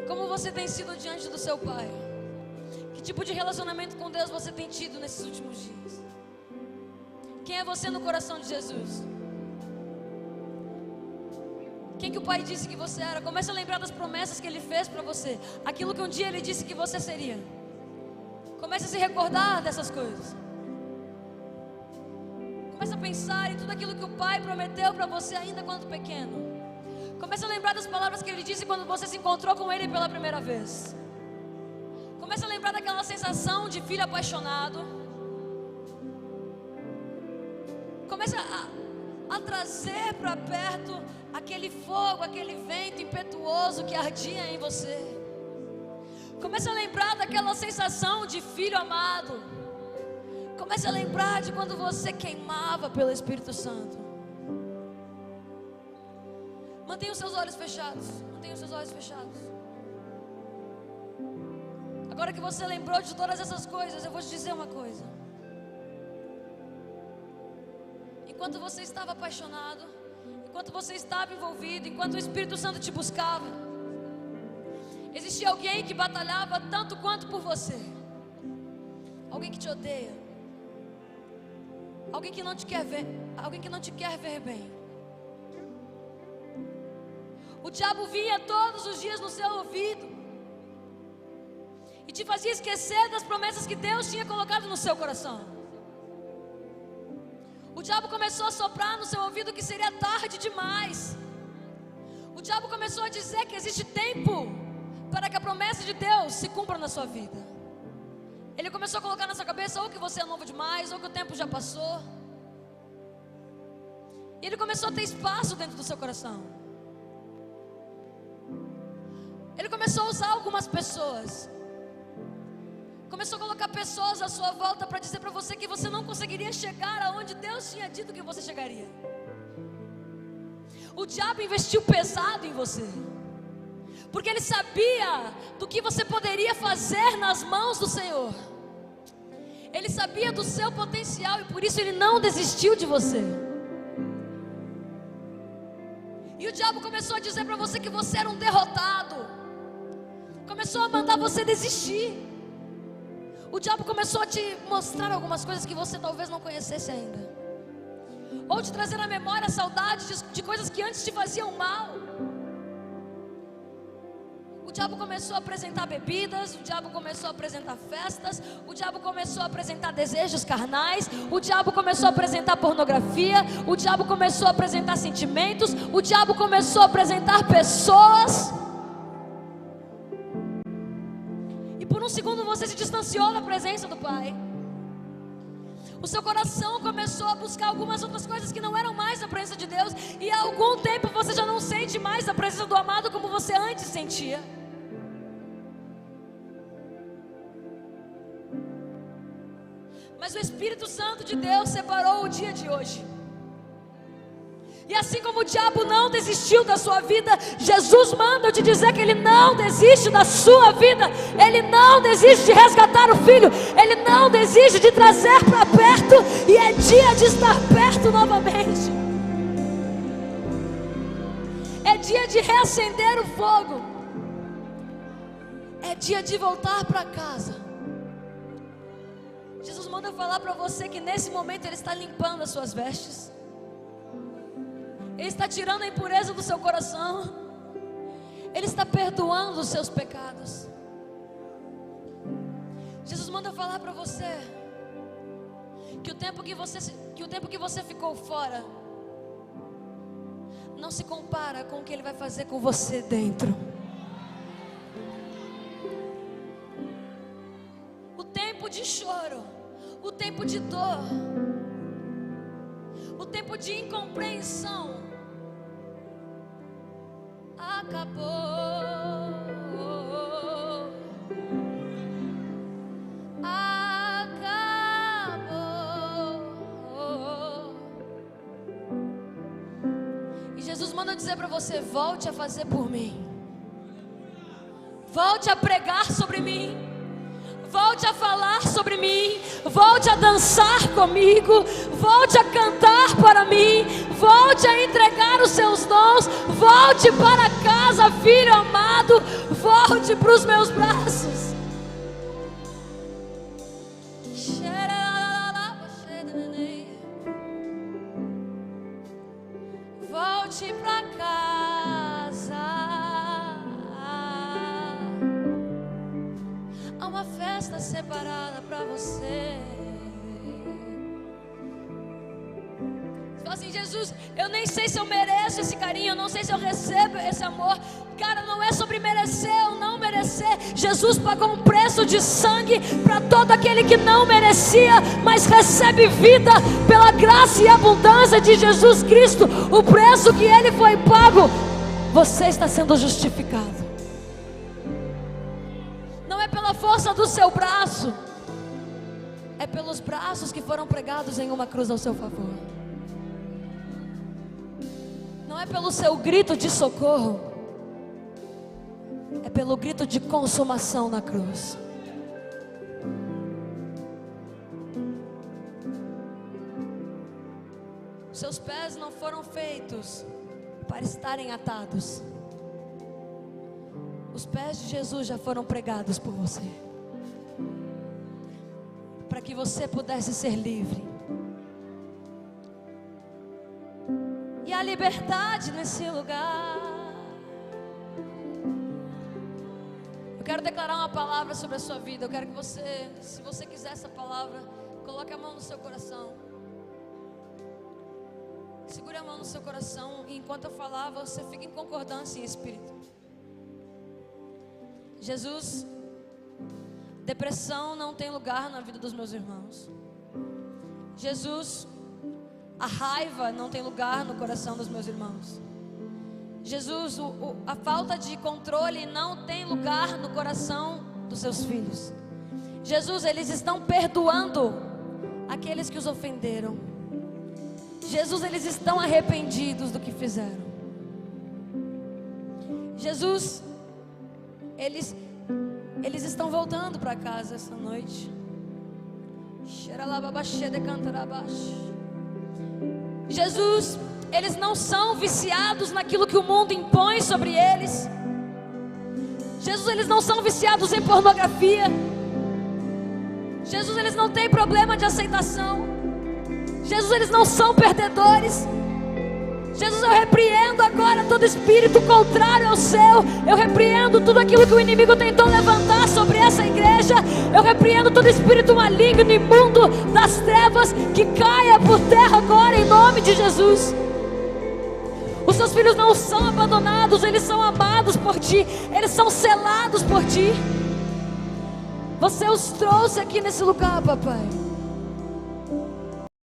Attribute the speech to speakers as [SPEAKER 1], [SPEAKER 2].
[SPEAKER 1] Como você tem sido diante do seu Pai? Que tipo de relacionamento com Deus você tem tido nesses últimos dias? Quem é você no coração de Jesus? Quem que o Pai disse que você era? Comece a lembrar das promessas que Ele fez para você. Aquilo que um dia Ele disse que você seria. Comece a se recordar dessas coisas. Comece a pensar em tudo aquilo que o Pai prometeu para você ainda quando pequeno. Comece a lembrar das palavras que Ele disse quando você se encontrou com Ele pela primeira vez. Comece a lembrar daquela sensação de filho apaixonado. Comece a trazer para perto aquele fogo, aquele vento impetuoso que ardia em você. Comece a lembrar daquela sensação de filho amado. Comece a lembrar de quando você queimava pelo Espírito Santo. Mantenha os seus olhos fechados. Mantenha os seus olhos fechados. Agora que você lembrou de todas essas coisas, eu vou te dizer uma coisa. Enquanto você estava apaixonado, enquanto você estava envolvido, enquanto o Espírito Santo te buscava, existia alguém que batalhava tanto quanto por você. Alguém que te odeia. Alguém que não te quer ver. Alguém que não te quer ver bem. O diabo vinha todos os dias no seu ouvido e te fazia esquecer das promessas que Deus tinha colocado no seu coração. O diabo começou a soprar no seu ouvido que seria tarde demais. O diabo começou a dizer que existe tempo para que a promessa de Deus se cumpra na sua vida. Ele começou a colocar na sua cabeça ou que você é novo demais, ou que o tempo já passou. E ele começou a ter espaço dentro do seu coração. Ele começou a usar algumas pessoas. Começou a colocar pessoas à sua volta para dizer para você que você não conseguiria chegar aonde Deus tinha dito que você chegaria. O diabo investiu pesado em você, porque ele sabia do que você poderia fazer nas mãos do Senhor. Ele sabia do seu potencial e por isso ele não desistiu de você. E o diabo começou a dizer para você que você era um derrotado. Começou a mandar você desistir. O diabo começou a te mostrar algumas coisas que você talvez não conhecesse ainda, ou te trazer à memória a saudade de coisas que antes te faziam mal. O diabo começou a apresentar bebidas, o diabo começou a apresentar festas, o diabo começou a apresentar desejos carnais, o diabo começou a apresentar pornografia, o diabo começou a apresentar sentimentos, o diabo começou a apresentar pessoas. Por um segundo você se distanciou da presença do Pai. O seu coração começou a buscar algumas outras coisas que não eram mais a presença de Deus. E há algum tempo você já não sente mais a presença do amado como você antes sentia. Mas o Espírito Santo de Deus separou o dia de hoje. E assim como o diabo não desistiu da sua vida, Jesus manda eu te dizer que Ele não desiste da sua vida. Ele não desiste de resgatar o filho. Ele não desiste de trazer para perto. E é dia de estar perto novamente. É dia de reacender o fogo. É dia de voltar para casa. Jesus manda falar para você que nesse momento Ele está limpando as suas vestes. Ele está tirando a impureza do seu coração. Ele está perdoando os seus pecados. Jesus manda falar para você que o tempo que você ficou fora não se compara com o que Ele vai fazer com você dentro. O tempo de choro, o tempo de dor, o tempo de incompreensão acabou. E Jesus manda dizer para você: volte a fazer por mim. Volte a pregar sobre mim. Volte a falar sobre mim. Volte a dançar comigo. Volte a cantar para mim. Volte a entregar os seus dons. Volte para casa, filho amado. volte para os meus braços. Volte para casa. Há uma festa separada para você. Você fala assim: Jesus, eu nem sei se eu mereço esse carinho, eu não sei se eu recebo esse amor. Cara, não é sobre merecer ou não merecer. Jesus pagou um preço de sangue para todo aquele que não merecia, mas recebe vida pela graça e abundância de Jesus Cristo. O preço que Ele foi pago, você está sendo justificado. Não é pela força do seu braço, é pelos braços que foram pregados em uma cruz ao seu favor. Não é pelo seu grito de socorro, é pelo grito de consumação na cruz. Seus pés não foram feitos para estarem atados. Os pés de Jesus já foram pregados por você, para que você pudesse ser livre. E a liberdade nesse lugar. Eu quero declarar uma palavra sobre a sua vida. Eu quero que você, se você quiser essa palavra, coloque a mão no seu coração. Segure a mão no seu coração e enquanto eu falar, você fica em concordância em espírito. Jesus, depressão não tem lugar na vida dos meus irmãos. Jesus, a raiva não tem lugar no coração dos meus irmãos. Jesus, a falta de controle não tem lugar no coração dos seus filhos. Jesus, eles estão perdoando aqueles que os ofenderam. Jesus, eles estão arrependidos do que fizeram. Jesus, eles estão voltando para casa essa noite. Jesus, eles não são viciados naquilo que o mundo impõe sobre eles. Jesus, eles não são viciados em pornografia. Jesus, eles não têm problema de aceitação. Jesus, eles não são perdedores. Jesus, eu repreendo agora todo espírito contrário ao céu. Eu repreendo tudo aquilo que o inimigo tentou levantar sobre essa igreja. Eu repreendo todo espírito maligno, imundo das trevas, que caia por terra agora em nome de Jesus. Os seus filhos não são abandonados, eles são amados por ti, eles são selados por ti. Você os trouxe aqui nesse lugar, papai.